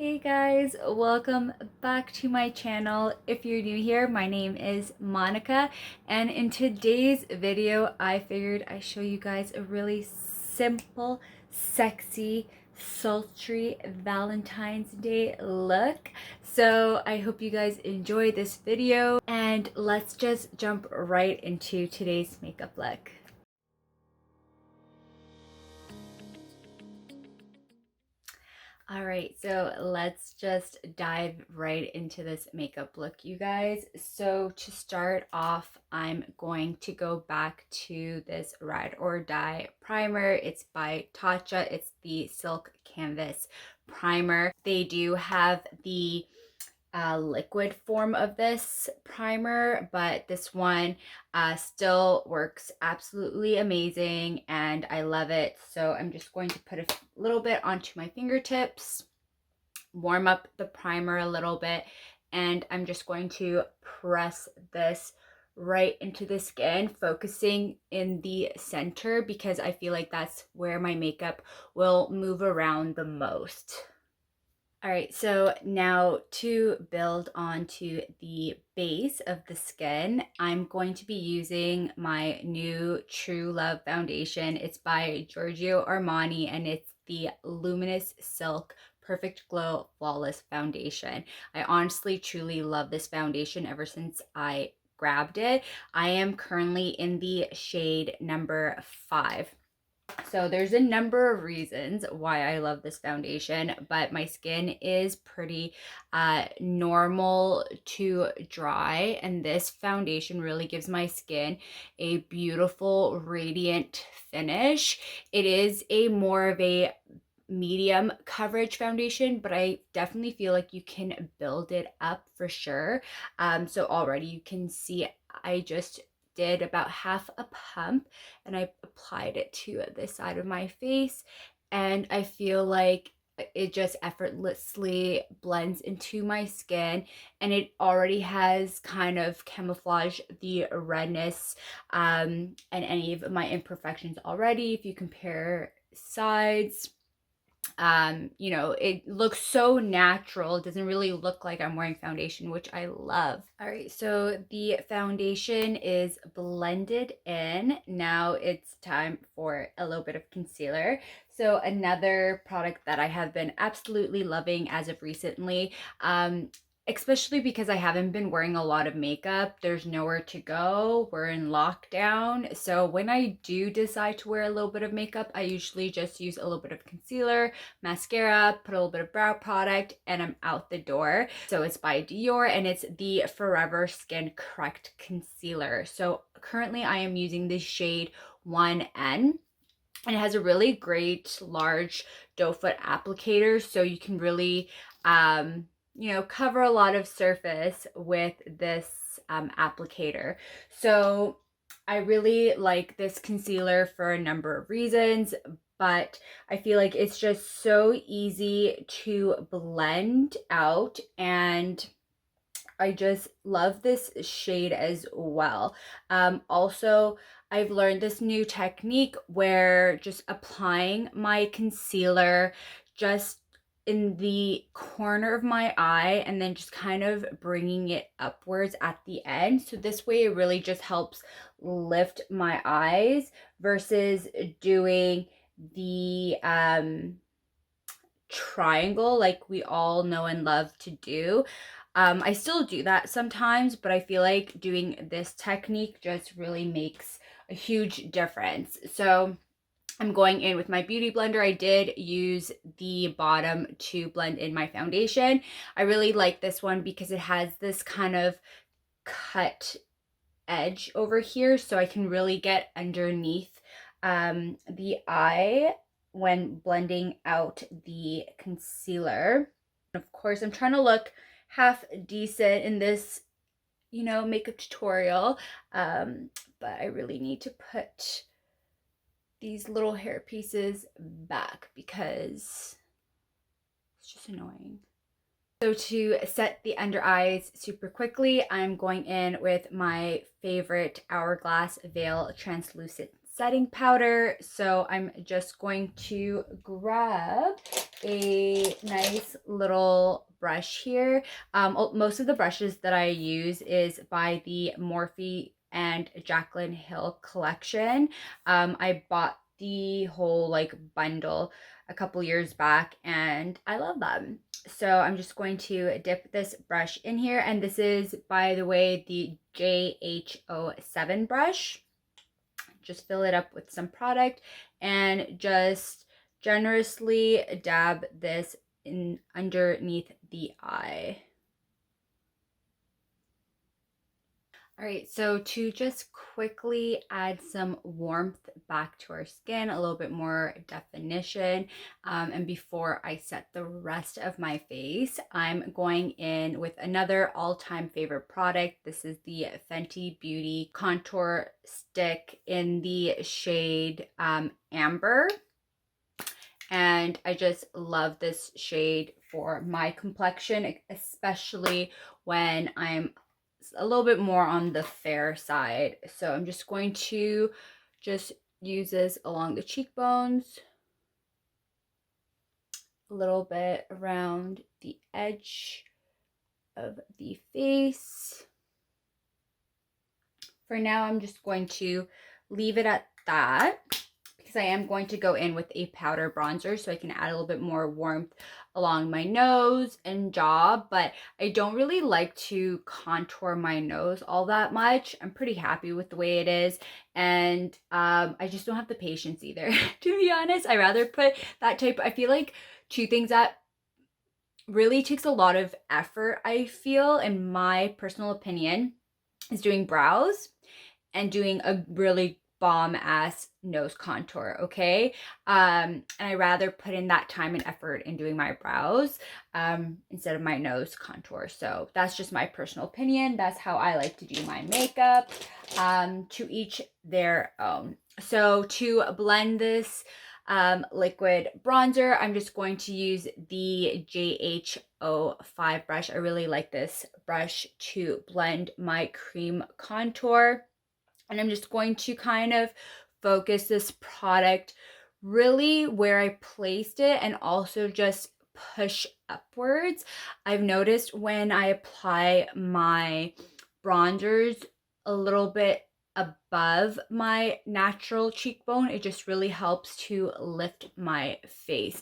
Hey guys, welcome back to my channel. If you're new here, my name is Monica, and in today's video I figured I'd show you guys a really simple, sexy, sultry Valentine's Day look. So I hope you guys enjoy this video, and let's just jump right into today's makeup look. All right, so let's just dive right into this makeup look, you guys. So to start off, I'm going to go back to this Ride or Die primer. It's by Tatcha. It's the Silk Canvas primer. They do have the liquid form of this primer, but this one still works absolutely amazing and I love it. So I'm just going to put a little bit onto my fingertips, warm up the primer a little bit, and I'm just going to press this right into the skin, focusing in the center because I feel like that's where my makeup will move around the most. All right, so now to build onto the base of the skin, I'm going to be using my new True Love foundation. It's by Giorgio Armani and it's the Luminous Silk Perfect Glow Flawless Foundation. I honestly, truly love this foundation ever since I grabbed it. I am currently in the shade number 5. So there's a number of reasons why I love this foundation, but my skin is pretty normal to dry, and this foundation really gives my skin a beautiful, radiant finish. It is a more of a medium coverage foundation, but I definitely feel like you can build it up for sure. So already you can see I just did about half a pump and I applied it to this side of my face, and I feel like it just effortlessly blends into my skin, and it already has kind of camouflaged the redness and any of my imperfections already. If you compare sides, it looks so natural. It doesn't really look like I'm wearing foundation, which I love. All right, so the foundation is blended in. Now it's time for a little bit of concealer. So another product that I have been absolutely loving as of recently, especially because I haven't been wearing a lot of makeup. There's nowhere to go. We're in lockdown. So when I do decide to wear a little bit of makeup, I usually just use a little bit of concealer, mascara, put a little bit of brow product, and I'm out the door. So it's by Dior and it's the Forever Skin Correct Concealer. So currently I am using the shade 1N. And it has a really great large doe foot applicator, so you can really cover a lot of surface with this applicator. So I really like this concealer for a number of reasons, but I feel like it's just so easy to blend out, and I just love this shade as well. Also, I've learned this new technique where just applying my concealer just in the corner of my eye and then just kind of bringing it upwards at the end. So this way it really just helps lift my eyes versus doing the triangle like we all know and love to do. I still do that sometimes, but I feel like doing this technique just really makes a huge difference. So I'm going in with my beauty blender. I did use the bottom to blend in my foundation. I really like this one because it has this kind of cut edge over here, so I can really get underneath the eye when blending out the concealer. Of course, I'm trying to look half decent in this, makeup tutorial, but I really need to put these little hair pieces back because it's just annoying. So to set the under eyes super quickly, I'm going in with my favorite Hourglass Veil Translucent Setting Powder. So I'm just going to grab a nice little brush here. Most of the brushes that I use is by the Morphe and Jaclyn Hill collection. I bought the whole like bundle a couple years back and I love them. So I'm just going to dip this brush in here, and this is, by the way, the JH07 brush. Just fill it up with some product and just generously dab this in underneath the eye. All right, so to just quickly add some warmth back to our skin, a little bit more definition, and before I set the rest of my face, I'm going in with another all-time favorite product. This is the Fenty Beauty Contour Stick in the shade Amber. And I just love this shade for my complexion, especially when I'm a little bit more on the fair side. So I'm just going to just use this along the cheekbones, a little bit around the edge of the face. For now, I'm just going to leave it at that, because I am going to go in with a powder bronzer so I can add a little bit more warmth along my nose and jaw, but I don't really like to contour my nose all that much. I'm pretty happy with the way it is, and I just don't have the patience either. To be honest, I rather put that type. I feel like two things that really takes a lot of effort, I feel, in my personal opinion, is doing brows and doing a really bomb ass nose contour, okay? And I rather put in that time and effort in doing my brows instead of my nose contour. So that's just my personal opinion. That's how I like to do my makeup. To each their own. So to blend this liquid bronzer, I'm just going to use the JH05 brush. I really like this brush to blend my cream contour. And I'm just going to kind of focus this product really where I placed it and also just push upwards. I've noticed when I apply my bronzers a little bit above my natural cheekbone, it just really helps to lift my face.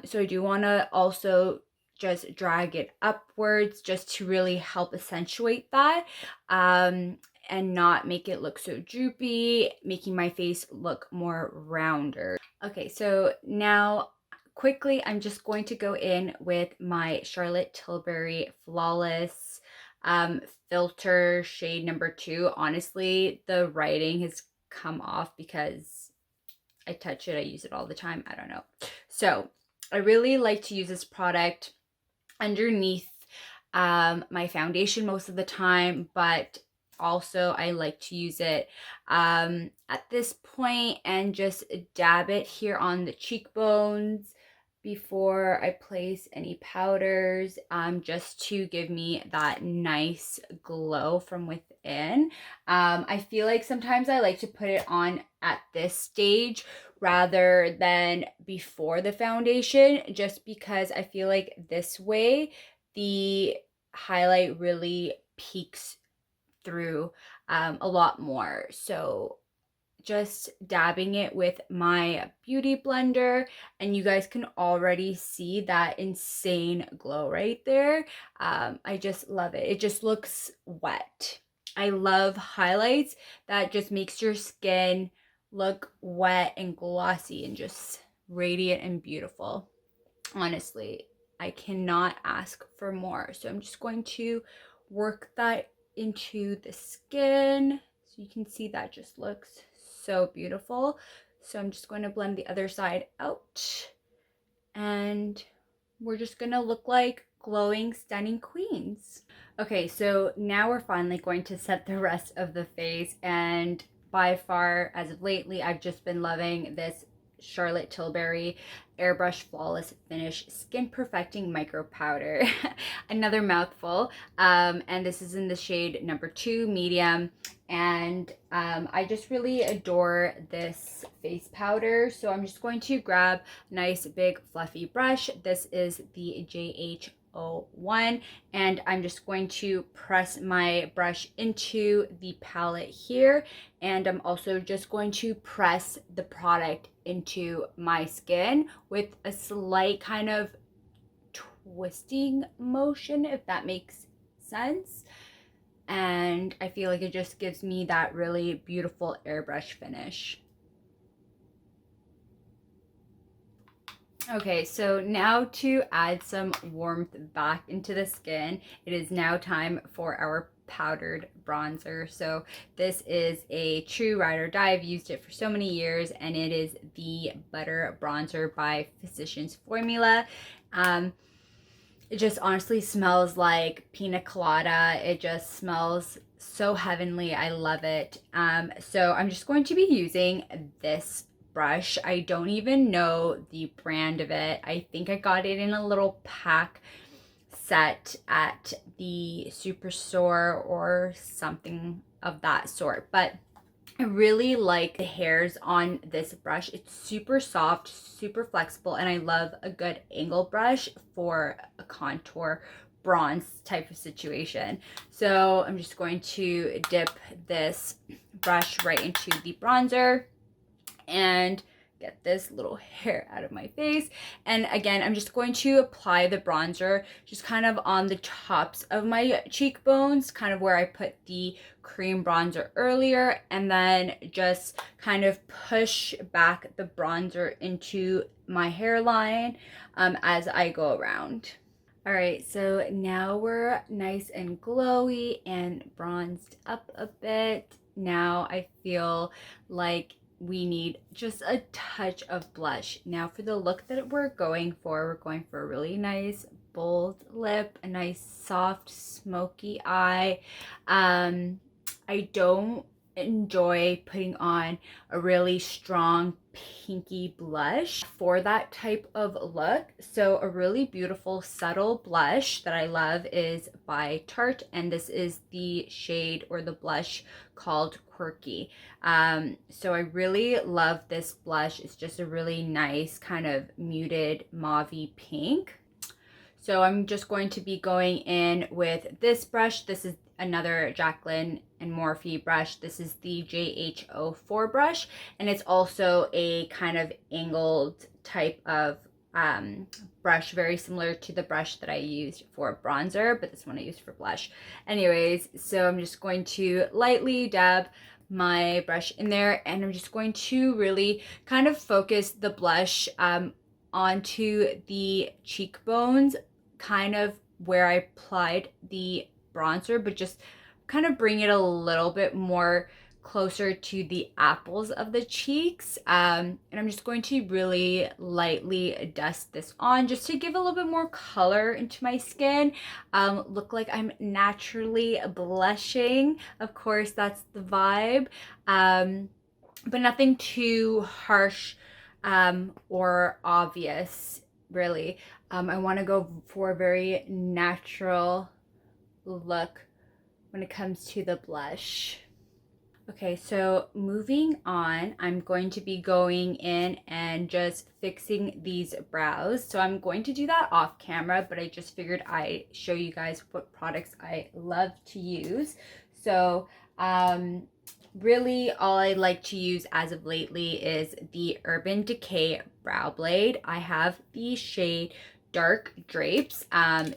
So I do want to also just drag it upwards just to really help accentuate that. And not make it look so droopy, making my face look more rounder. Okay, so now quickly, I'm just going to go in with my Charlotte Tilbury Flawless filter shade number 2. Honestly, the writing has come off because I touch it, I use it all the time. I don't know. So I really like to use this product underneath my foundation most of the time, but also I like to use it at this point and just dab it here on the cheekbones before I place any powders, just to give me that nice glow from within. I feel like sometimes I like to put it on at this stage rather than before the foundation, just because I feel like this way the highlight really peeks through a lot more. So just dabbing it with my beauty blender, and you guys can already see that insane glow right there. I just love it. It just looks wet. I love highlights that just makes your skin look wet and glossy and just radiant and beautiful. Honestly, I cannot ask for more. So I'm just going to work that into the skin. So you can see that just looks so beautiful. So I'm just going to blend the other side out. And we're just going to look like glowing, stunning queens. Okay, so now we're finally going to set the rest of the face. And by far, as of lately, I've just been loving this Charlotte Tilbury Airbrush Flawless Finish Skin Perfecting Micro Powder. Another mouthful. And this is in the shade number 2, medium. And I just really adore this face powder. So I'm just going to grab a nice big fluffy brush. This is the JH01, and I'm just going to press my brush into the palette here, and I'm also just going to press the product into my skin with a slight kind of twisting motion, if that makes sense. And I feel like it just gives me that really beautiful airbrush finish. Okay, so now to add some warmth back into the skin, it is now time for our powdered bronzer. So this is a true ride or die. I've used it for so many years, and it is the Butter Bronzer by Physicians Formula. It just honestly smells like pina colada. It just smells so heavenly. I love it. So I'm just going to be using this brush. I don't even know the brand of it. I think I got it in a little pack set at the Superstore or something of that sort. But I really like the hairs on this brush. It's super soft, super flexible, and I love a good angle brush for a contour bronze type of situation. So I'm just going to dip this brush right into the bronzer and get this little hair out of my face. And again, I'm just going to apply the bronzer just kind of on the tops of my cheekbones, kind of where I put the cream bronzer earlier, and then just kind of push back the bronzer into my hairline as I go around. All right, so now we're nice and glowy and bronzed up a bit. Now I feel like we need just a touch of blush. Now for the look that we're going for a really nice bold lip, a nice soft smoky eye. I don't enjoy putting on a really strong pinky blush for that type of look. So a really beautiful subtle blush that I love is by Tarte, and this is the shade or the blush called Quirky. So I really love this blush. It's just a really nice kind of muted mauvey pink. So I'm just going to be going in with this brush. This is another Jacqueline and Morphe brush. This is the JH04 brush, and it's also a kind of angled type of brush, very similar to the brush that I used for bronzer, but this one I used for blush. Anyways, so I'm just going to lightly dab my brush in there, and I'm just going to really kind of focus the blush onto the cheekbones, kind of where I applied the bronzer, but just kind of bring it a little bit more closer to the apples of the cheeks. And I'm just going to really lightly dust this on just to give a little bit more color into my skin. Look like I'm naturally blushing. Of course, that's the vibe. But nothing too harsh or obvious, really. I want to go for a very natural look when it comes to the blush. Okay, so moving on, I'm going to be going in and just fixing these brows. So I'm going to do that off camera, but I just figured I'd show you guys what products I love to use. So really all I like to use as of lately is the Urban Decay Brow Blade. I have the shade Dark Drapes.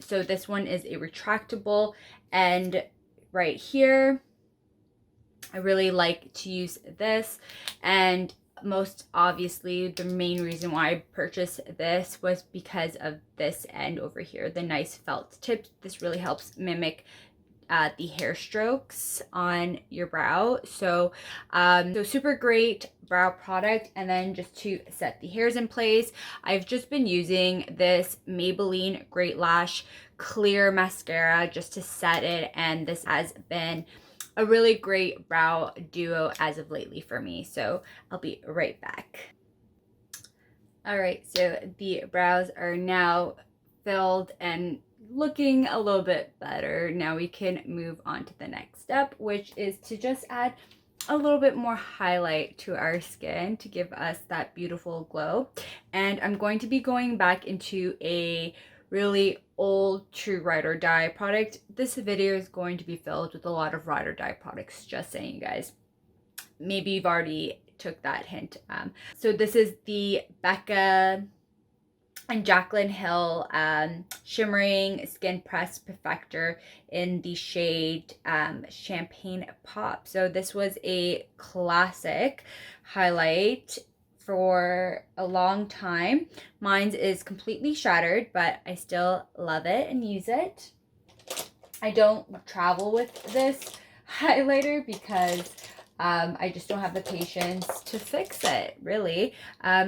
So this one is a retractable, and right here I really like to use this. And most obviously the main reason why I purchased this was because of this end over here, the nice felt tip. This really helps mimic the hair strokes on your brow. So super great brow product. And then just to set the hairs in place, I've just been using this Maybelline Great Lash clear mascara just to set it, and this has been a really great brow duo as of lately for me. So I'll be right back. All right, so the brows are now filled and looking a little bit better. Now we can move on to the next step, which is to just add a little bit more highlight to our skin to give us that beautiful glow. And I'm going to be going back into a really old true ride or die product. This video is going to be filled with a lot of ride or die products, just saying, you guys. Maybe you've already took that hint. So this is the Becca and Jaclyn Hill Shimmering Skin Press Perfector in the shade Champagne Pop. So this was a classic highlight for a long time. Mine is completely shattered, but I still love it and use it. I don't travel with this highlighter because I just don't have the patience to fix it, really.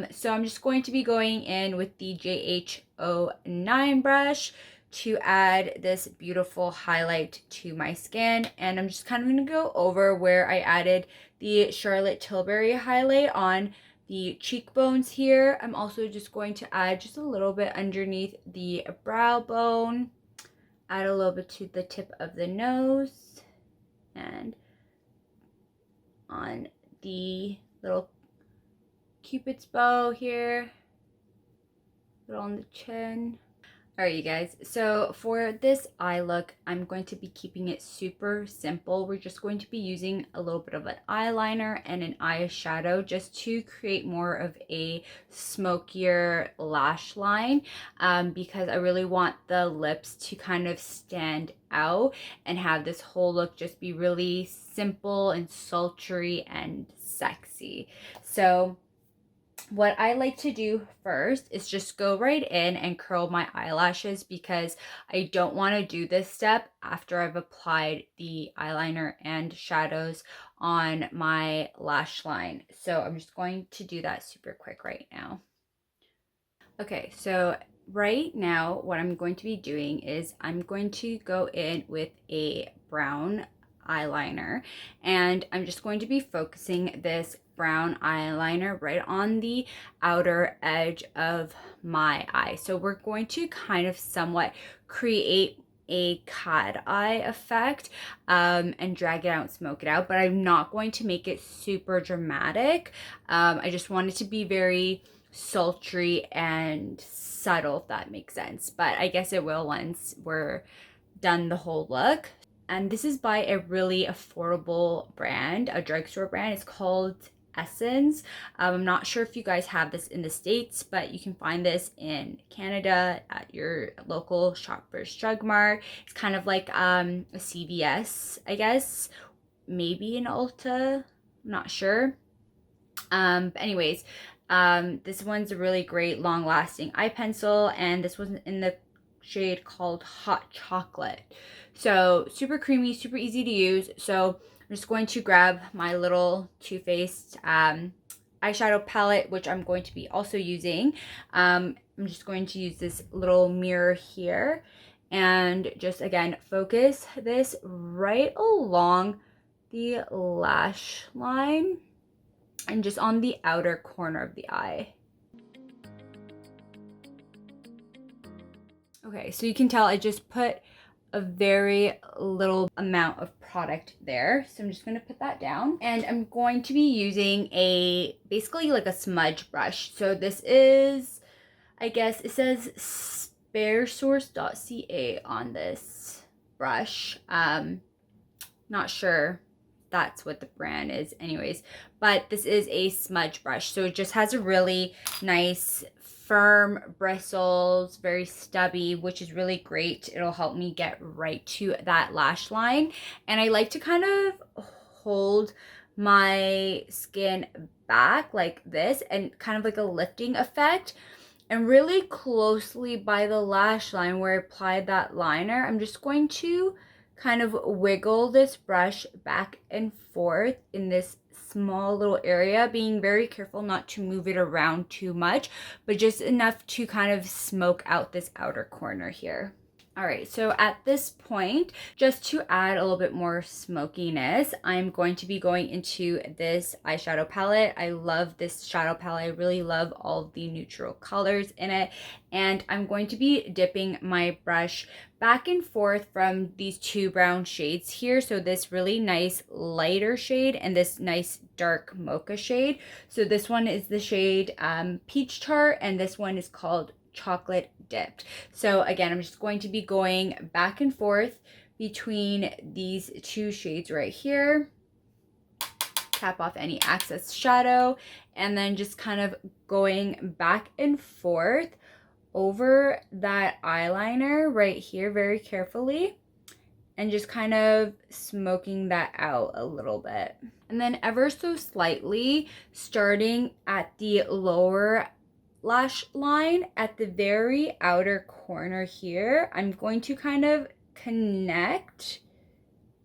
So I'm just going to be going in with the JH09 brush to add this beautiful highlight to my skin. And I'm just kind of going to go over where I added the Charlotte Tilbury highlight on the cheekbones here. I'm also just going to add just a little bit underneath the brow bone. Add a little bit to the tip of the nose and on the little cupid's bow here, little on the chin. All right, you guys, so for this eye look, I'm going to be keeping it super simple. We're just going to be using a little bit of an eyeliner and an eyeshadow just to create more of a smokier lash line, because I really want the lips to kind of stand out and have this whole look just be really simple and sultry and sexy. So what I like to do first is just go right in and curl my eyelashes because I don't want to do this step after I've applied the eyeliner and shadows on my lash line. So I'm just going to do that super quick right now. Okay, so right now what I'm going to be doing is I'm going to go in with a brown eyeliner, and I'm just going to be focusing this brown eyeliner right on the outer edge of my eye. So we're going to kind of somewhat create a cat eye effect and drag it out and smoke it out, but I'm not going to make it super dramatic. I just want it to be very sultry and subtle, if that makes sense, but I guess it will once we're done the whole look. And this is by a really affordable brand, a drugstore brand. It's called Essence. I'm not sure if you guys have this in the States, but you can find this in Canada at your local Shoppers Drug Mart. It's kind of like a CVS, I guess, maybe an Ulta, I'm not sure. But anyways, this one's a really great long-lasting eye pencil, and this one's in the shade called Hot Chocolate. So super creamy, super easy to use. So I'm just going to grab my little Too Faced eyeshadow palette, which I'm going to be also using. I'm just going to use this little mirror here and just, again, focus this right along the lash line and just on the outer corner of the eye. Okay, so you can tell I just put a very little amount of product there. So I'm just going to put that down, and I'm going to be using basically like a smudge brush. So this is, I guess it says sparesource.ca on this brush. Not sure that's what the brand is anyways, but this is a smudge brush, so it just has a really nice firm bristles, very stubby, which is really great. It'll help me get right to that lash line, and I like to kind of hold my skin back like this and kind of like a lifting effect, and really closely by the lash line where I applied that liner, I'm just going to kind of wiggle this brush back and forth in this small little area, being very careful not to move it around too much, but just enough to kind of smoke out this outer corner here. All right, so at this point, just to add a little bit more smokiness, I'm going to be going into this eyeshadow palette. I love this shadow palette. I really love all of the neutral colors in it. And I'm going to be dipping my brush back and forth from these two brown shades here. So this really nice lighter shade and this nice dark mocha shade. So this one is the shade Peach Tart, and this one is called Chocolate Dipped. So again, I'm just going to be going back and forth between these two shades right here. Tap off any excess shadow, and then just kind of going back and forth over that eyeliner right here very carefully, and just kind of smoking that out a little bit. And then ever so slightly, starting at the lower lash line at the very outer corner here, I'm going to kind of connect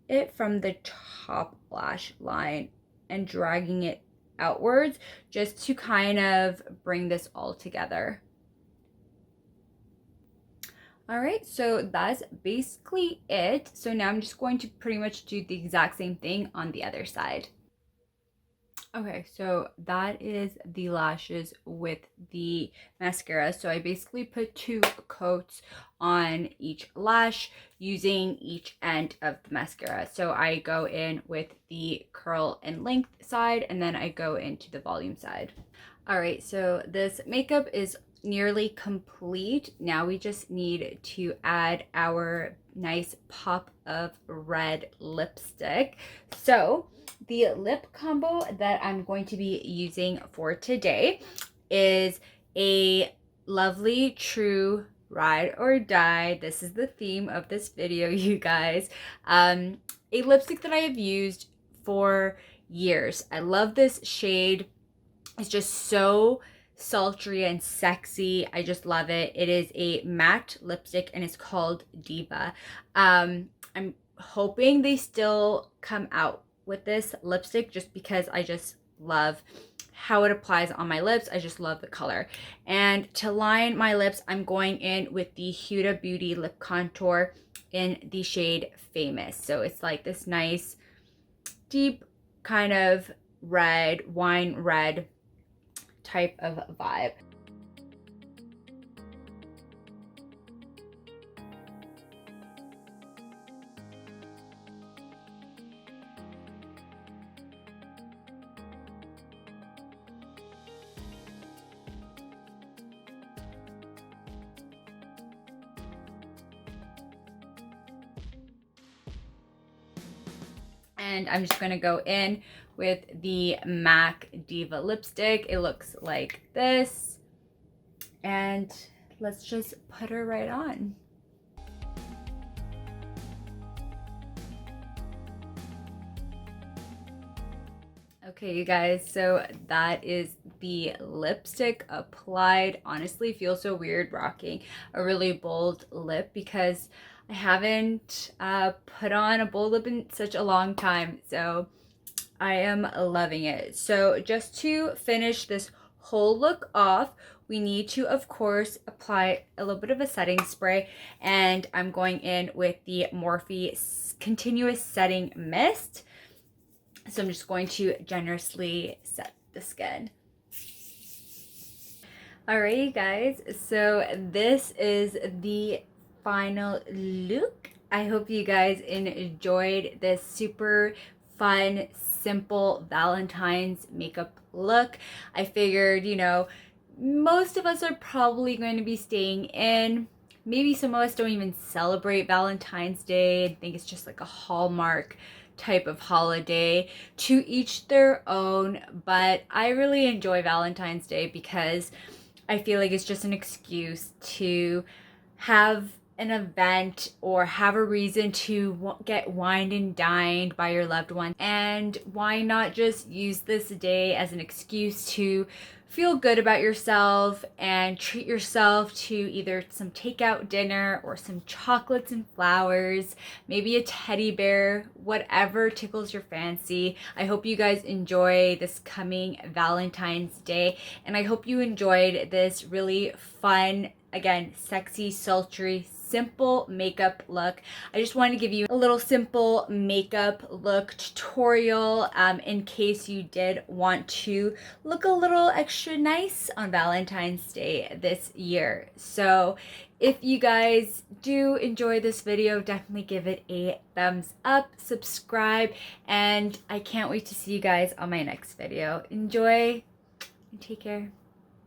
it from the top lash line and dragging it outwards just to kind of bring this all together. All right, so that's basically it. So now I'm just going to pretty much do the exact same thing on the other side. Okay, so that is the lashes with the mascara. So I basically put 2 coats on each lash using each end of the mascara. So I go in with the curl and length side, and then I go into the volume side. All right, so this makeup is nearly complete. Now we just need to add our nice pop of red lipstick. So the lip combo that I'm going to be using for today is a lovely true ride or die. This is the theme of this video, you guys. A lipstick that I have used for years. I love this shade. It's just so sultry and sexy. I just love it. It is a matte lipstick and it's called Diva. I'm hoping they still come out with this lipstick just because I just love how it applies on my lips. I just love the color. And to line my lips, I'm going in with the Huda Beauty lip contour in the shade Famous. So it's like this nice deep kind of red, wine red type of vibe. And I'm just gonna go in with the MAC Diva lipstick. It looks like this. And let's just put her right on. Okay, you guys, so that is the lipstick applied. Honestly, feels so weird rocking a really bold lip because I haven't put on a bold lip in such a long time. So I am loving it. So just to finish this whole look off, we need to, of course, apply a little bit of a setting spray. And I'm going in with the Morphe Continuous Setting Mist. So I'm just going to generously set the skin. Alright, you guys, so this is the final look. I hope you guys enjoyed this super fun, simple Valentine's makeup look. I figured, you know, most of us are probably going to be staying in. Maybe some of us don't even celebrate Valentine's Day and think it's just like a Hallmark type of holiday. To each their own, but I really enjoy Valentine's Day because I feel like it's just an excuse to have an event or have a reason to get wined and dined by your loved one. And why not just use this day as an excuse to feel good about yourself and treat yourself to either some takeout dinner or some chocolates and flowers, maybe a teddy bear, whatever tickles your fancy. I hope you guys enjoy this coming Valentine's Day, and I hope you enjoyed this really fun again, sexy, sultry, simple makeup look. I just wanted to give you a little simple makeup look tutorial in case you did want to look a little extra nice on Valentine's Day this year. So if you guys do enjoy this video, definitely give it a thumbs up, subscribe, and I can't wait to see you guys on my next video. Enjoy and take care.